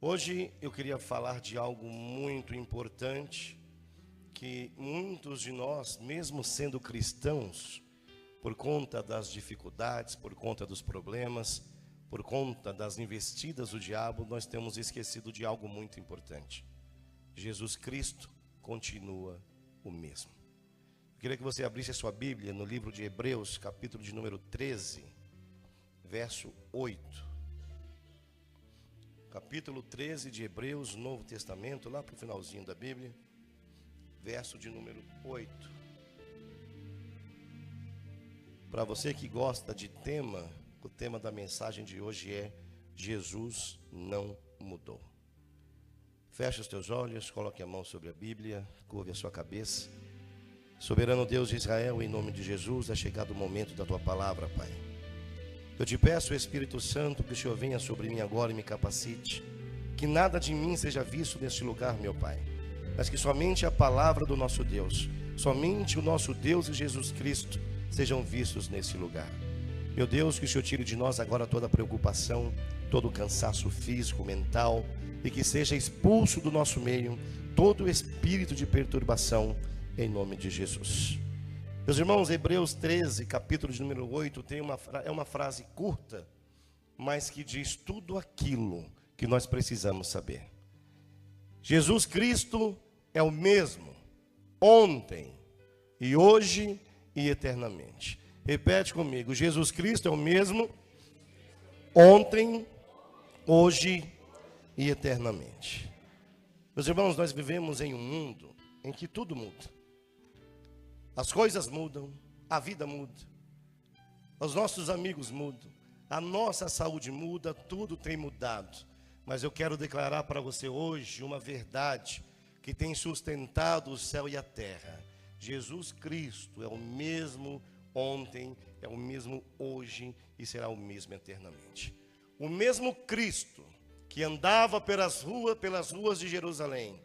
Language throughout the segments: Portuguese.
Hoje eu queria falar de algo muito importante que muitos de nós, mesmo sendo cristãos, por conta das dificuldades, por conta dos problemas, por conta das investidas do diabo, nós temos esquecido de algo muito importante. Jesus Cristo continua o mesmo. Eu queria que você abrisse a sua Bíblia no livro de Hebreus, capítulo de número 13, verso 8. Capítulo 13 de Hebreus, Novo Testamento, lá para o finalzinho da Bíblia, verso de número 8. Para você que gosta de tema, o tema da mensagem de hoje é Jesus não mudou. Feche os teus olhos, coloque a mão sobre a Bíblia, curve a sua cabeça. Soberano Deus de Israel, em nome de Jesus, é chegado o momento da tua palavra, Pai. Eu te peço, Espírito Santo, que o Senhor venha sobre mim agora e me capacite. Que nada de mim seja visto neste lugar, meu Pai, mas que somente a palavra do nosso Deus, somente o nosso Deus e Jesus Cristo sejam vistos nesse lugar. Meu Deus, que o Senhor tire de nós agora toda a preocupação, todo o cansaço físico, mental, e que seja expulso do nosso meio todo o espírito de perturbação, em nome de Jesus. Meus irmãos, Hebreus 13, capítulo de número 8, é uma frase curta, mas que diz tudo aquilo que nós precisamos saber. Jesus Cristo é o mesmo, ontem, e hoje e eternamente. Repete comigo, Jesus Cristo é o mesmo, ontem, hoje e eternamente. Meus irmãos, nós vivemos em um mundo em que tudo muda. As coisas mudam, a vida muda, os nossos amigos mudam, a nossa saúde muda, tudo tem mudado. Mas eu quero declarar para você hoje uma verdade que tem sustentado o céu e a terra. Jesus Cristo é o mesmo ontem, é o mesmo hoje e será o mesmo eternamente. O mesmo Cristo que andava pelas ruas de Jerusalém,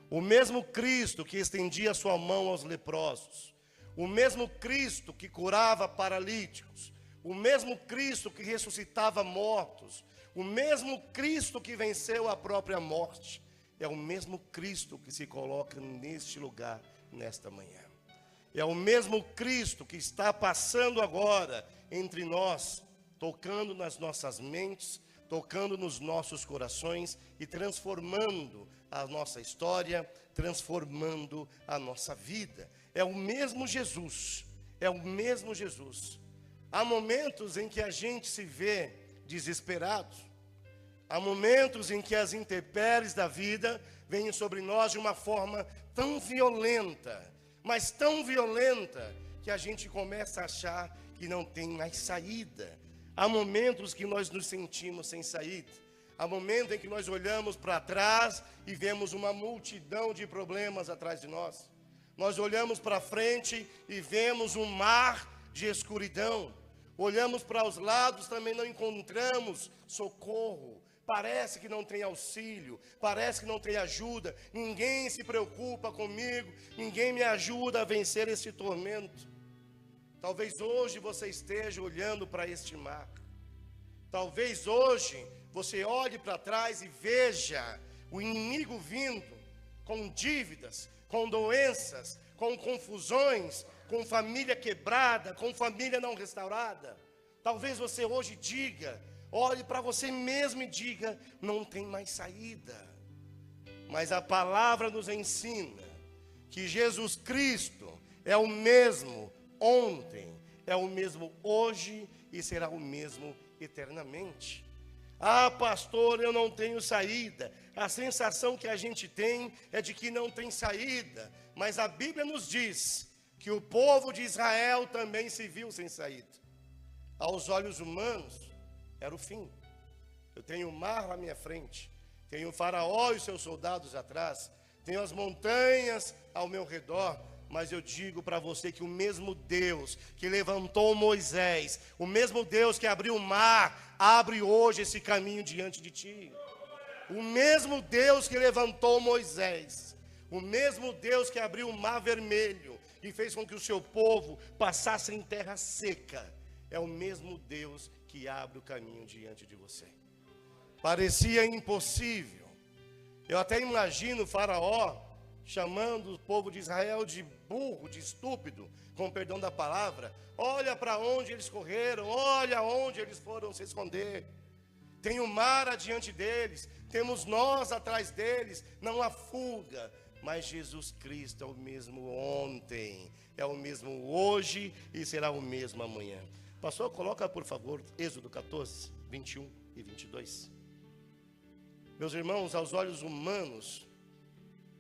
o mesmo Cristo que estendia sua mão aos leprosos, o mesmo Cristo que curava paralíticos, o mesmo Cristo que ressuscitava mortos, o mesmo Cristo que venceu a própria morte, é o mesmo Cristo que se coloca neste lugar, nesta manhã. É o mesmo Cristo que está passando agora entre nós, tocando nas nossas mentes, tocando nos nossos corações e transformando a nossa história, transformando a nossa vida. É o mesmo Jesus, é o mesmo Jesus. Há momentos em que a gente se vê desesperado, há momentos em que as intempéries da vida vêm sobre nós de uma forma tão violenta, mas tão violenta, que a gente começa a achar que não tem mais saída. Há momentos que nós nos sentimos sem saída. Há momentos em que nós olhamos para trás e vemos uma multidão de problemas atrás de nós. Nós olhamos para frente e vemos um mar de escuridão. Olhamos para os lados, também não encontramos socorro. Parece que não tem auxílio, parece que não tem ajuda. Ninguém se preocupa comigo, ninguém me ajuda a vencer esse tormento. Talvez hoje você esteja olhando para este mar. Talvez hoje você olhe para trás e veja o inimigo vindo com dívidas, com doenças, com confusões, com família quebrada, com família não restaurada. Talvez você hoje diga, olhe para você mesmo e diga, não tem mais saída. Mas a palavra nos ensina que Jesus Cristo é o mesmo ontem, é o mesmo hoje e será o mesmo eternamente. Ah, pastor, eu não tenho saída. A sensação que a gente tem é de que não tem saída. Mas a Bíblia nos diz que o povo de Israel também se viu sem saída. Aos olhos humanos, era o fim. Eu tenho o mar à minha frente, tenho o faraó e os seus soldados atrás, tenho as montanhas ao meu redor. Mas eu digo para você que o mesmo Deus que levantou Moisés, o mesmo Deus que abriu o mar, abre hoje esse caminho diante de ti. O mesmo Deus que levantou Moisés, o mesmo Deus que abriu o mar vermelho e fez com que o seu povo passasse em terra seca, é o mesmo Deus que abre o caminho diante de você. Parecia impossível. Eu até imagino o Faraó chamando o povo de Israel de burro, de estúpido, com perdão da palavra. Olha para onde eles correram, olha onde eles foram se esconder. Tem o mar adiante deles, temos nós atrás deles, não há fuga. Mas Jesus Cristo é o mesmo ontem, é o mesmo hoje e será o mesmo amanhã. Pastor, coloca por favor Êxodo 14, 21 e 22. Meus irmãos, aos olhos humanos,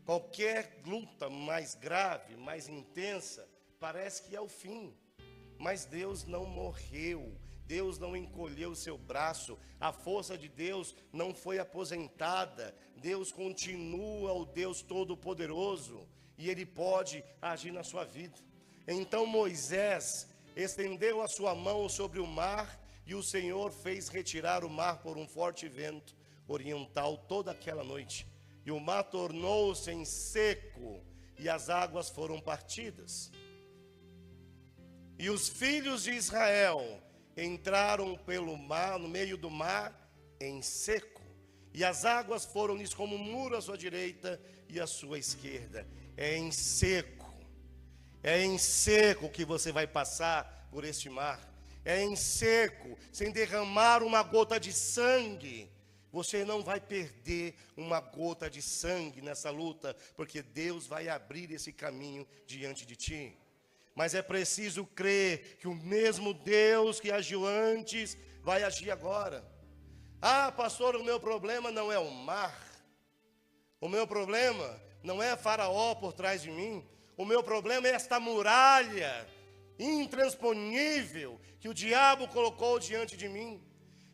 qualquer luta mais grave, mais intensa, parece que é o fim. Mas Deus não morreu, Deus não encolheu o seu braço, a força de Deus não foi aposentada. Deus continua o Deus Todo-Poderoso e Ele pode agir na sua vida. Então Moisés estendeu a sua mão sobre o mar e o Senhor fez retirar o mar por um forte vento oriental toda aquela noite. E o mar tornou-se em seco e as águas foram partidas. E os filhos de Israel entraram pelo mar, no meio do mar, em seco. E as águas foram-lhes como um muro à sua direita e à sua esquerda. É em seco que você vai passar por este mar. É em seco, sem derramar uma gota de sangue. Você não vai perder uma gota de sangue nessa luta, porque Deus vai abrir esse caminho diante de ti. Mas é preciso crer que o mesmo Deus que agiu antes vai agir agora. Ah, pastor, o meu problema não é o mar. O meu problema não é Faraó por trás de mim. O meu problema é esta muralha intransponível que o diabo colocou diante de mim.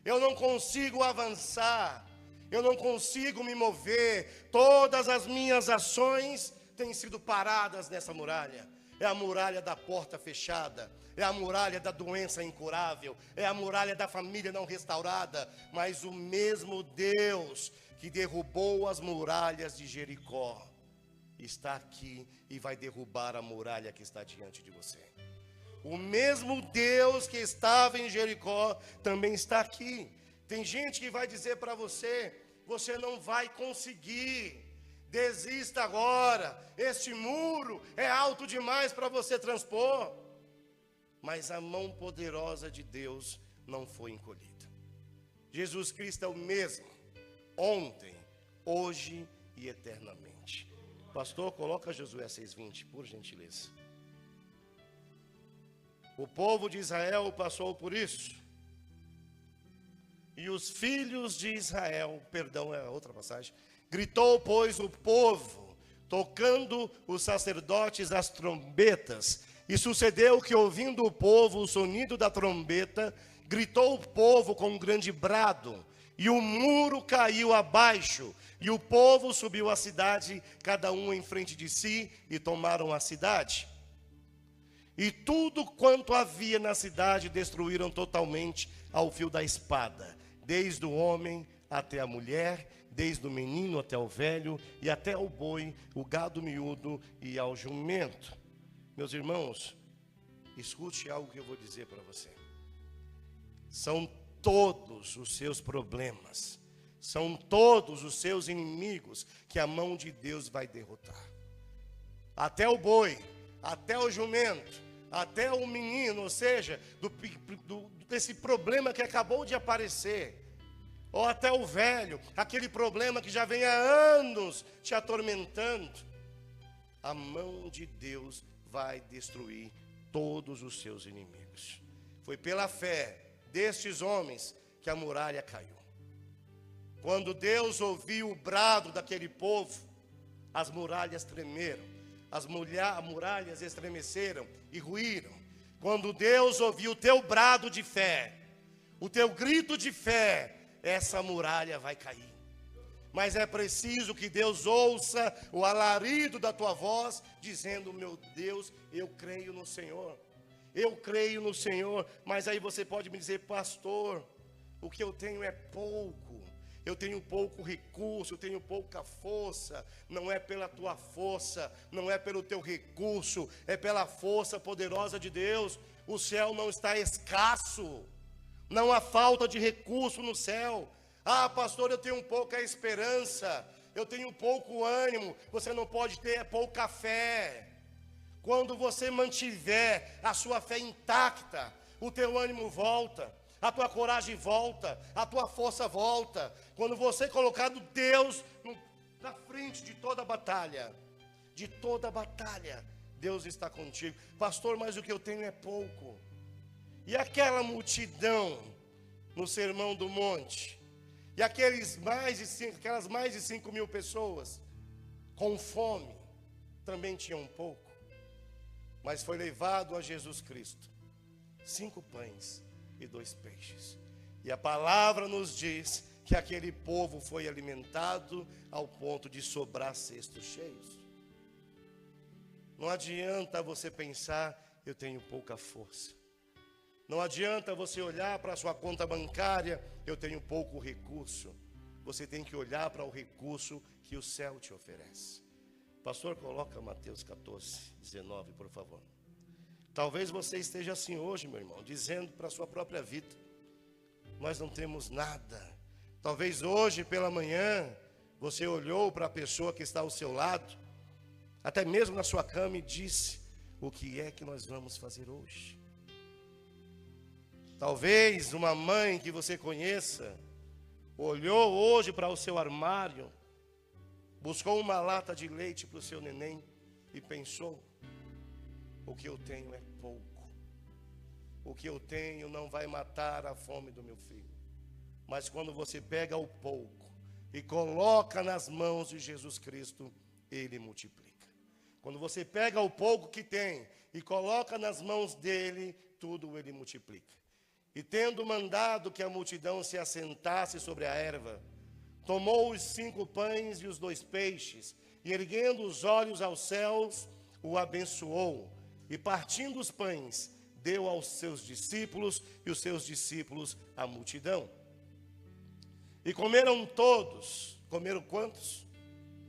Eu não consigo avançar, eu não consigo me mover. Todas as minhas ações têm sido paradas nessa muralha. É a muralha da porta fechada, é a muralha da doença incurável, é a muralha da família não restaurada. Mas o mesmo Deus que derrubou as muralhas de Jericó está aqui e vai derrubar a muralha que está diante de você. O mesmo Deus que estava em Jericó também está aqui. Tem gente que vai dizer para você: você não vai conseguir, desista agora, este muro é alto demais para você transpor. Mas a mão poderosa de Deus não foi encolhida. Jesus Cristo é o mesmo, ontem, hoje e eternamente. Pastor, coloca Josué 6:20, por gentileza. O povo de Israel passou por isso. E os filhos de Israel, perdão, é outra passagem. Gritou, pois, o povo, tocando os sacerdotes as trombetas. E sucedeu que, ouvindo o povo o sonido da trombeta, gritou o povo com um grande brado. E o muro caiu abaixo. E o povo subiu à cidade, cada um em frente de si, e tomaram a cidade. E tudo quanto havia na cidade destruíram totalmente ao fio da espada, desde o homem até a mulher, desde o menino até o velho, e até o boi, o gado miúdo e ao jumento. Meus irmãos, escute algo que eu vou dizer para você. São todos os seus problemas, são todos os seus inimigos que a mão de Deus vai derrotar. Até o boi, até o jumento, até o menino, ou seja, desse problema que acabou de aparecer, ou até o velho, aquele problema que já vem há anos te atormentando, a mão de Deus vai destruir todos os seus inimigos. Foi pela fé destes homens que a muralha caiu. Quando Deus ouviu o brado daquele povo, as muralhas tremeram. As muralhas estremeceram e ruíram. Quando Deus ouviu o teu brado de fé, o teu grito de fé, essa muralha vai cair. Mas é preciso que Deus ouça o alarido da tua voz, dizendo: meu Deus, eu creio no Senhor. Eu creio no Senhor. Mas aí você pode me dizer: pastor, o que eu tenho é pouco. Eu tenho pouco recurso, eu tenho pouca força. Não é pela tua força, não é pelo teu recurso, é pela força poderosa de Deus. O céu não está escasso, não há falta de recurso no céu. Ah, pastor, eu tenho pouca esperança, eu tenho pouco ânimo. Você não pode ter pouca fé. Quando você mantiver a sua fé intacta, o teu ânimo volta, a tua coragem volta, a tua força volta. Quando você colocar Deus na frente de toda batalha, Deus está contigo. Pastor, mas o que eu tenho é pouco. E aquela multidão no Sermão do Monte, e aquelas mais de 5 mil pessoas com fome, também tinham pouco, mas foi levado a Jesus Cristo 5 pães e 2 peixes. E a palavra nos diz que aquele povo foi alimentado ao ponto de sobrar cestos cheios. Não adianta você pensar, eu tenho pouca força. Não adianta você olhar para a sua conta bancária, eu tenho pouco recurso. Você tem que olhar para o recurso que o céu te oferece. Pastor, coloca Mateus 14, 19, por favor. Talvez você esteja assim hoje, meu irmão, dizendo para a sua própria vida, nós não temos nada. Talvez hoje pela manhã, você olhou para a pessoa que está ao seu lado, até mesmo na sua cama, e disse, o que é que nós vamos fazer hoje? Talvez uma mãe que você conheça, olhou hoje para o seu armário, buscou uma lata de leite para o seu neném e pensou, o que eu tenho é pouco. O que eu tenho não vai matar a fome do meu filho. Mas quando você pega o pouco e coloca nas mãos de Jesus Cristo, Ele multiplica. Quando você pega o pouco que tem e coloca nas mãos dele, tudo Ele multiplica. E tendo mandado que a multidão se assentasse sobre a erva, tomou os 5 pães e os 2 peixes, e erguendo os olhos aos céus, o abençoou, e partindo os pães, deu aos seus discípulos, e os seus discípulos à multidão. E comeram todos. Comeram quantos?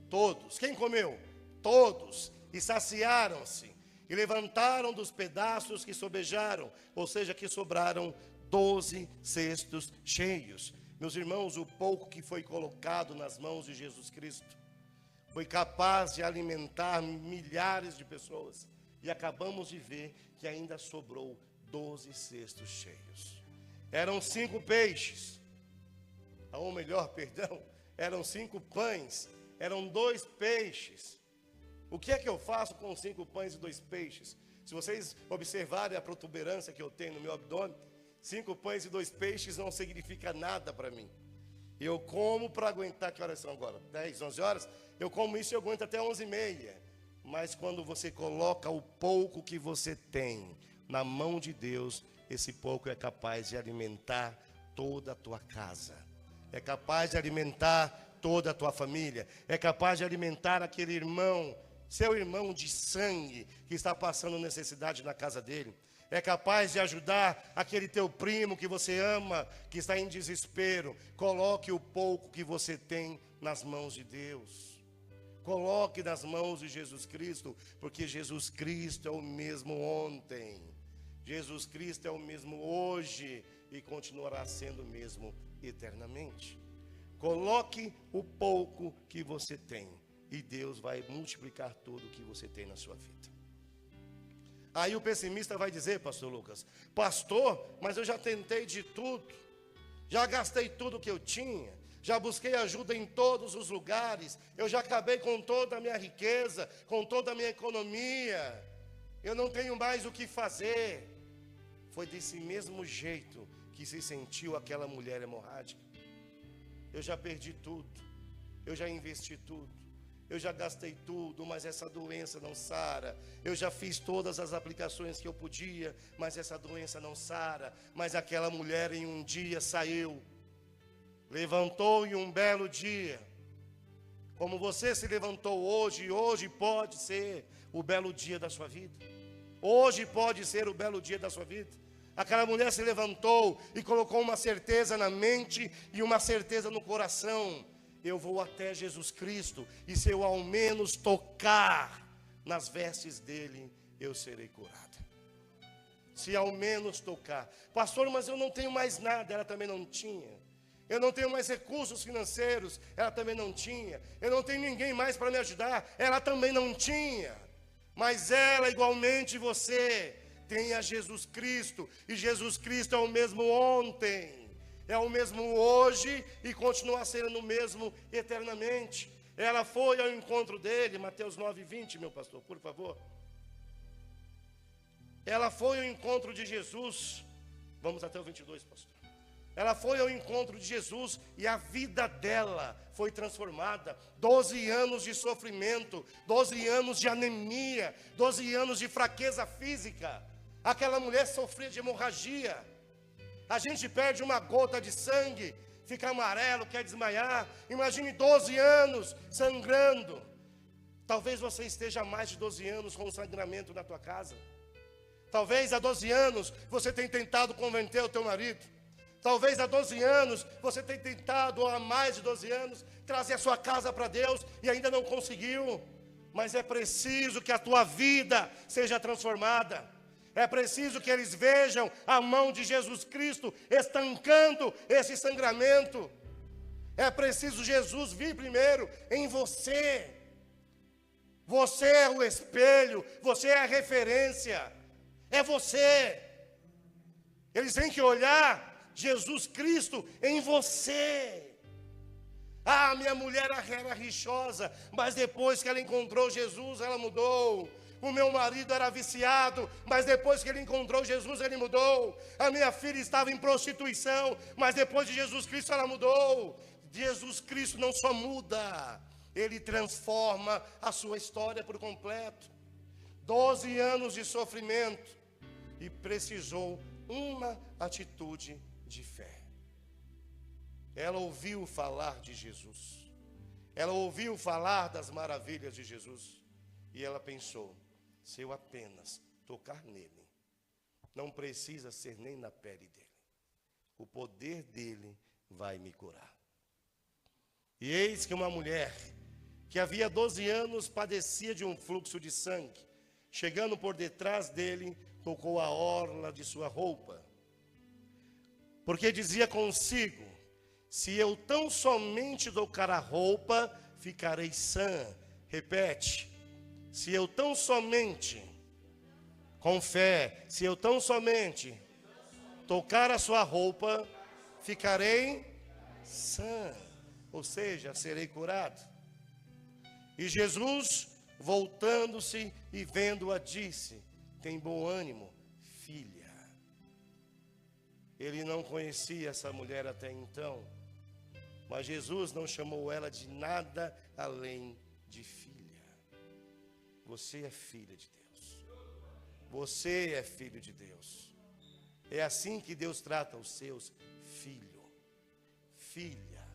Todos. Quem comeu? Todos. E saciaram-se, e levantaram dos pedaços que sobejaram, ou seja, que sobraram 12 cestos cheios. Meus irmãos, o pouco que foi colocado nas mãos de Jesus Cristo foi capaz de alimentar milhares de pessoas. E acabamos de ver que ainda sobrou 12 cestos cheios. Eram 5 peixes, ou melhor, perdão, eram 5 pães, eram 2 peixes. O que é que eu faço com 5 pães e 2 peixes? Se vocês observarem a protuberância que eu tenho no meu abdômen, 5 pães e 2 peixes não significa nada para mim. Eu como para aguentar, que horas são agora? 10, 11 horas? Eu como isso e eu aguento até 11h30. Mas quando você coloca o pouco que você tem na mão de Deus, esse pouco é capaz de alimentar toda a tua casa. É capaz de alimentar toda a tua família. É capaz de alimentar aquele irmão, seu irmão de sangue, que está passando necessidade na casa dele. É capaz de ajudar aquele teu primo que você ama, que está em desespero. Coloque o pouco que você tem nas mãos de Deus. Coloque nas mãos de Jesus Cristo, porque Jesus Cristo é o mesmo ontem. Jesus Cristo é o mesmo hoje e continuará sendo o mesmo eternamente. Coloque o pouco que você tem e Deus vai multiplicar tudo o que você tem na sua vida. Aí o pessimista vai dizer, pastor Lucas, pastor, mas eu já tentei de tudo, já gastei tudo que eu tinha, já busquei ajuda em todos os lugares, eu já acabei com toda a minha riqueza, com toda a minha economia, eu não tenho mais o que fazer. Foi desse mesmo jeito que se sentiu aquela mulher hemorrágica. Eu já perdi tudo, eu já investi tudo, eu já gastei tudo, mas essa doença não sara. Eu já fiz todas as aplicações que eu podia, mas essa doença não sara. Mas aquela mulher em um dia saiu, levantou em um belo dia. Como você se levantou hoje, e hoje pode ser o belo dia da sua vida. Hoje pode ser o belo dia da sua vida. Aquela mulher se levantou e colocou uma certeza na mente e uma certeza no coração. Eu vou até Jesus Cristo, e se eu ao menos tocar nas vestes dele, eu serei curada. Se ao menos tocar. Pastor, mas eu não tenho mais nada. Ela também não tinha. Eu não tenho mais recursos financeiros, ela também não tinha. Eu não tenho ninguém mais para me ajudar, ela também não tinha. Mas ela, igualmente você, tem a Jesus Cristo. E Jesus Cristo é o mesmo ontem, é o mesmo hoje e continua sendo o mesmo eternamente. Ela foi ao encontro dele, Mateus 9:20, meu pastor, por favor. Ela foi ao encontro de Jesus. Vamos até o 22, pastor. Ela foi ao encontro de Jesus e a vida dela foi transformada. 12 anos de sofrimento, 12 anos de anemia, 12 anos de fraqueza física. Aquela mulher sofria de hemorragia. A gente perde uma gota de sangue, fica amarelo, quer desmaiar. Imagine 12 anos sangrando. Talvez você esteja há mais de 12 anos com um sangramento na tua casa. Talvez há 12 anos você tenha tentado converter o teu marido. Talvez há 12 anos você tenha tentado, ou há mais de 12 anos, trazer a sua casa para Deus e ainda não conseguiu. Mas é preciso que a tua vida seja transformada. É preciso que eles vejam a mão de Jesus Cristo estancando esse sangramento. É preciso Jesus vir primeiro em você. Você é o espelho, você é a referência. É você. Eles têm que olhar Jesus Cristo em você. Ah, minha mulher era rixosa, mas depois que ela encontrou Jesus, ela mudou. O meu marido era viciado, mas depois que ele encontrou Jesus, ele mudou. A minha filha estava em prostituição, mas depois de Jesus Cristo, ela mudou. Jesus Cristo não só muda, ele transforma a sua história por completo. 12 anos de sofrimento e precisou uma atitude de fé. Ela ouviu falar de Jesus. Ela ouviu falar das maravilhas de Jesus. E ela pensou, se eu apenas tocar nele, não precisa ser nem na pele dele. O poder dele vai me curar. E eis que uma mulher que havia 12 anos padecia de um fluxo de sangue, chegando por detrás dele, tocou a orla de sua roupa. Porque dizia consigo, se eu tão somente tocar a roupa, ficarei sã. Repete, se eu tão somente, com fé, se eu tão somente tocar a sua roupa, ficarei sã. Ou seja, serei curado. E Jesus, voltando-se e vendo-a, disse, tem bom ânimo, filha. Ele não conhecia essa mulher até então, mas Jesus não chamou ela de nada além de filha. Você é filha de Deus. Você é filho de Deus. É assim que Deus trata os seus, filho, filha.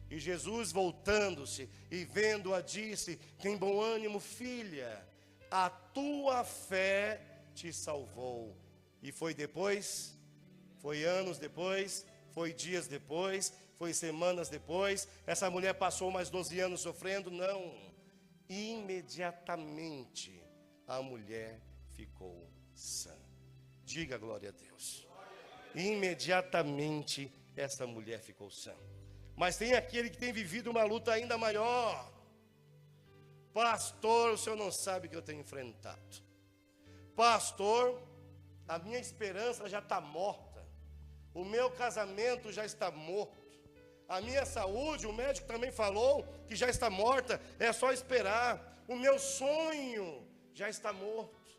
E Jesus, voltando-se e vendo-a, disse, tem bom ânimo, filha, a tua fé te salvou. E foi depois, foi anos depois, foi dias depois, foi semanas depois, essa mulher passou mais 12 anos sofrendo? Não. Imediatamente a mulher ficou sã. Diga glória a Deus. Imediatamente essa mulher ficou sã. Mas tem aquele que tem vivido uma luta ainda maior. Pastor, o senhor não sabe o que eu tenho enfrentado. Pastor, a minha esperança já está morta. O meu casamento já está morto. A minha saúde, o médico também falou que já está morta. É só esperar. O meu sonho já está morto.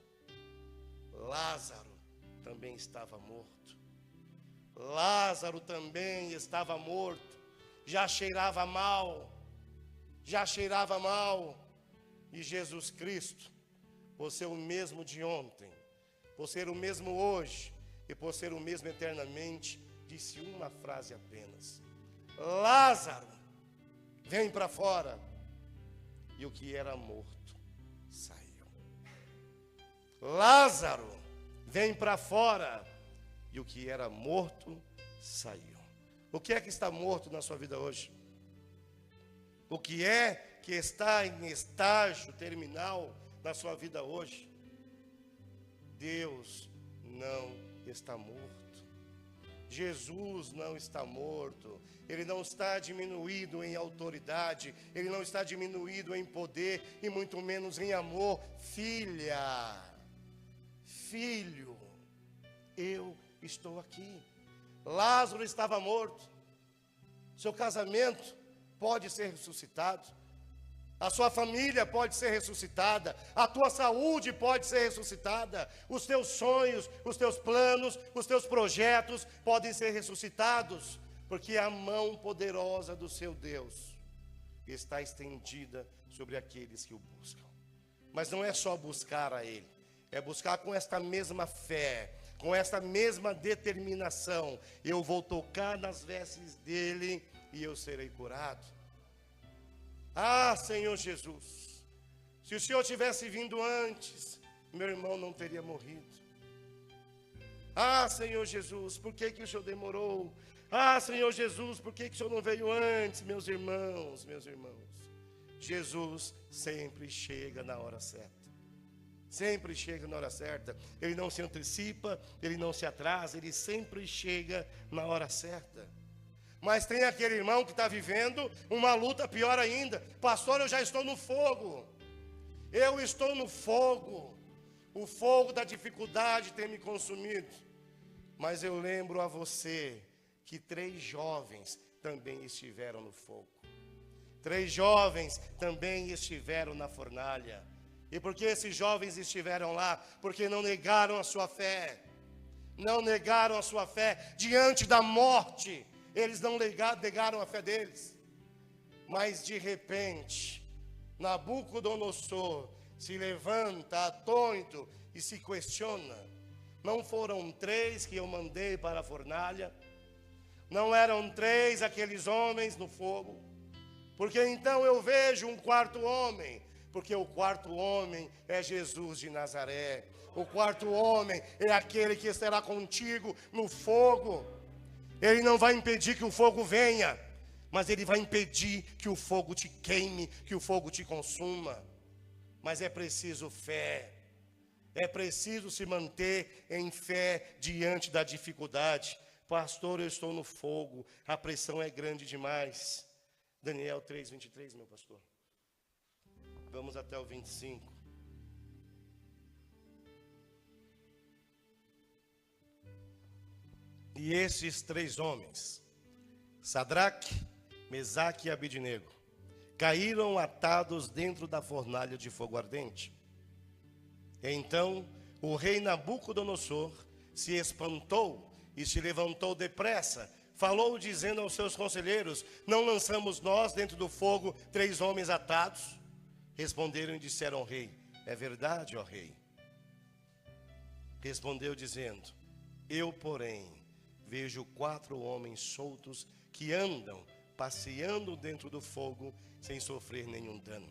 Lázaro também estava morto. Lázaro também estava morto. Já cheirava mal. Já cheirava mal. E Jesus Cristo, por ser o mesmo de ontem, por ser o mesmo hoje e por ser o mesmo eternamente, disse uma frase apenas: Lázaro, vem para fora. E o que era morto saiu. Lázaro, vem para fora. E o que era morto saiu. O que é que está morto na sua vida hoje? O que é que está em estágio terminal na sua vida hoje? Deus não está morto. Jesus não está morto, Ele não está diminuído em autoridade, Ele não está diminuído em poder e muito menos em amor. Filha, filho, eu estou aqui. Lázaro estava morto, seu casamento pode ser ressuscitado, a sua família pode ser ressuscitada, a tua saúde pode ser ressuscitada, os teus sonhos, os teus planos, os teus projetos podem ser ressuscitados, porque a mão poderosa do seu Deus está estendida sobre aqueles que o buscam. Mas não é só buscar a Ele, é buscar com esta mesma fé, com esta mesma determinação. Eu vou tocar nas vestes dele e eu serei curado. Ah, Senhor Jesus, se o Senhor tivesse vindo antes, meu irmão não teria morrido. Ah, Senhor Jesus, por que o Senhor demorou? Ah, Senhor Jesus, por que o Senhor não veio antes, meus irmãos, meus irmãos? Jesus sempre chega na hora certa. Sempre chega na hora certa. Ele não se antecipa, ele não se atrasa, ele sempre chega na hora certa. Mas tem aquele irmão que está vivendo uma luta pior ainda. Pastor, eu já estou no fogo. Eu estou no fogo. O fogo da dificuldade tem me consumido. Mas eu lembro a você que 3 jovens também estiveram no fogo. 3 jovens também estiveram na fornalha. E por que esses jovens estiveram lá? Porque não negaram a sua fé. Não negaram a sua fé diante da morte. Eles não negaram a fé deles. Mas de repente, Nabucodonosor se levanta atônito e se questiona. Não foram 3 que eu mandei para a fornalha? Não eram 3 aqueles homens no fogo? Porque então eu vejo um 4º homem. Porque o 4º homem é Jesus de Nazaré. O 4º homem é aquele que estará contigo no fogo. Ele não vai impedir que o fogo venha, mas ele vai impedir que o fogo te queime, que o fogo te consuma. Mas é preciso fé. É preciso se manter em fé diante da dificuldade. Pastor, eu estou no fogo, a pressão é grande demais. Daniel 3, 23, meu pastor. Vamos até o 25. E esses 3 homens, Sadraque, Mesaque e Abidnego, caíram atados dentro da fornalha de fogo ardente. Então o rei Nabucodonosor se espantou e se levantou depressa. Falou dizendo aos seus conselheiros: não lançamos nós dentro do fogo 3 homens atados? Responderam e disseram ao rei: é verdade, ó rei. Respondeu dizendo: eu, porém, vejo 4 homens soltos que andam passeando dentro do fogo sem sofrer nenhum dano.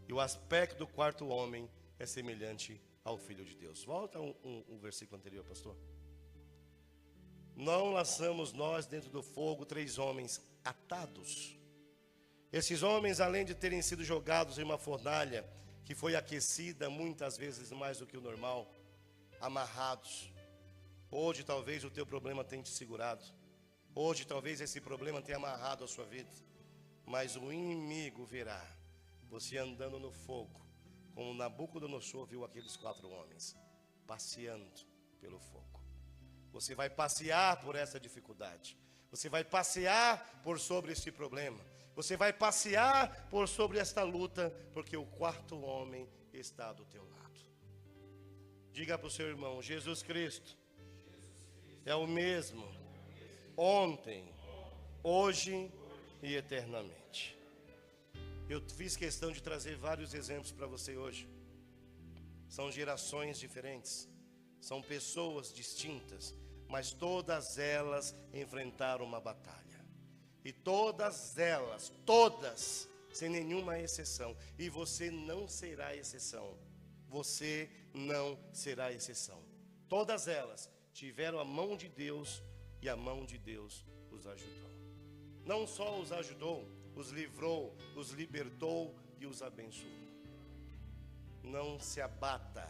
E o aspecto do 4º homem é semelhante ao Filho de Deus. Volta um versículo anterior, pastor. Não lançamos nós dentro do fogo 3 homens atados. Esses homens, além de terem sido jogados em uma fornalha que foi aquecida muitas vezes mais do que o normal, amarrados. Hoje talvez o teu problema tenha te segurado. Hoje talvez esse problema tenha amarrado a sua vida. Mas o inimigo verá você andando no fogo, como Nabucodonosor viu aqueles 4 homens, passeando pelo fogo. Você vai passear por essa dificuldade. Você vai passear por sobre esse problema. Você vai passear por sobre esta luta, porque o 4º homem está do teu lado. Diga para o seu irmão: Jesus Cristo é o mesmo ontem, hoje e eternamente. Eu fiz questão de trazer vários exemplos para você hoje. São gerações diferentes, são pessoas distintas, mas todas elas enfrentaram uma batalha. E todas elas, todas, sem nenhuma exceção. E você não será exceção. Você não será exceção. Todas elas tiveram a mão de Deus e a mão de Deus os ajudou. Não só os ajudou, os livrou, os libertou e os abençoou. Não se abata,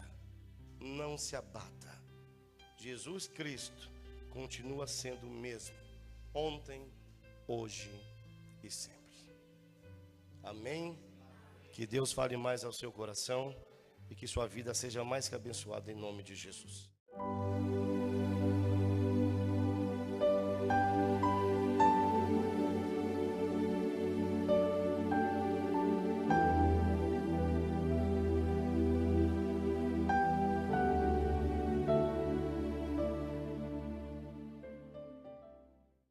não se abata. Jesus Cristo continua sendo o mesmo, ontem, hoje e sempre. Amém? Que Deus fale mais ao seu coração e que sua vida seja mais que abençoada em nome de Jesus.